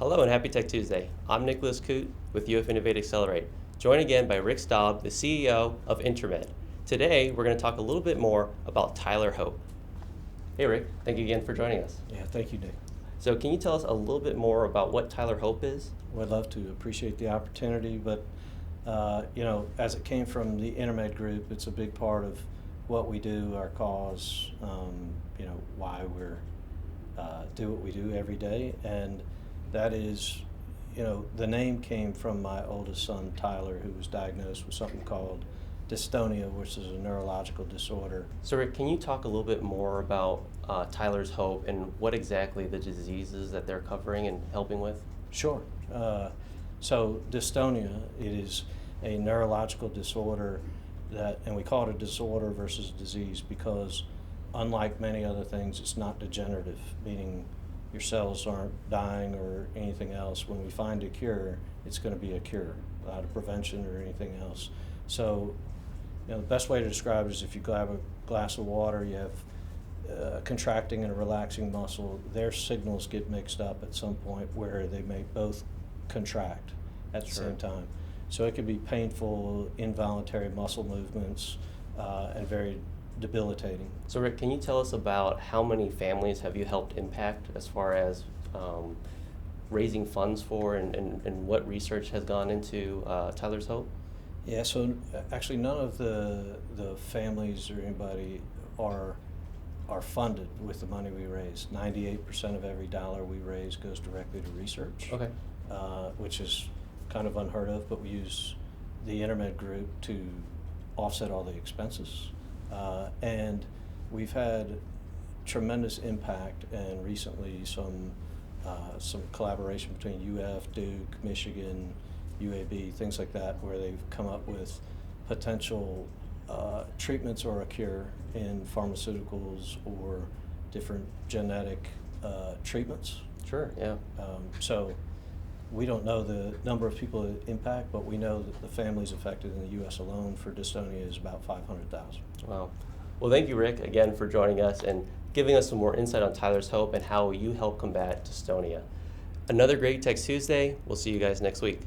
Hello and happy Tech Tuesday. I'm Nicholas Coote with UF Innovate Accelerate, joined again by Rick Staub, the CEO of Intermed. Today, we're going to talk a little bit more about Tyler Hope. Hey Rick, thank you again for joining us. Yeah, thank you, Nick. So can you tell us a little bit more about what Tyler Hope is? Well, I'd love to. Appreciate the opportunity, but as it came from the Intermed Group, it's a big part of what we do, our cause, why we're do what we do every day, and that is, the name came from my oldest son, Tyler, who was diagnosed with something called Dystonia, which is a neurological disorder. So Rick, can you talk a little bit more about Tyler's Hope and what exactly the diseases that they're covering and helping with? Sure. So dystonia, it is a neurological disorder and we call it a disorder versus disease because unlike many other things, it's not degenerative, meaning your cells aren't dying or anything else. When we find a cure, it's going to be a cure, without a prevention or anything else. So, the best way to describe it is if you have a glass of water, you have contracting and a relaxing muscle, their signals get mixed up at some point where they may both contract at the same time. So it could be painful, involuntary muscle movements, and very debilitating. So Rick, can you tell us about how many families have you helped impact as far as raising funds for and what research has gone into Tyler's Hope? Yeah, so actually none of the families or anybody are funded with the money we raise. 98% of every dollar we raise goes directly to research, Okay. Which is kind of unheard of, but we use the Intermed Group to offset all the expenses. And we've had tremendous impact and recently some collaboration between UF, Duke, Michigan, UAB, things like that, where they've come up with potential treatments or a cure in pharmaceuticals or different genetic treatments. Sure, yeah. So we don't know the number of people that impact, but we know that the families affected in the U.S. alone for dystonia is about 500,000. Wow. Well, thank you, Rick, again for joining us and giving us some more insight on Tyler's Hope and how you help combat dystonia. Another great Tech Tuesday. We'll see you guys next week.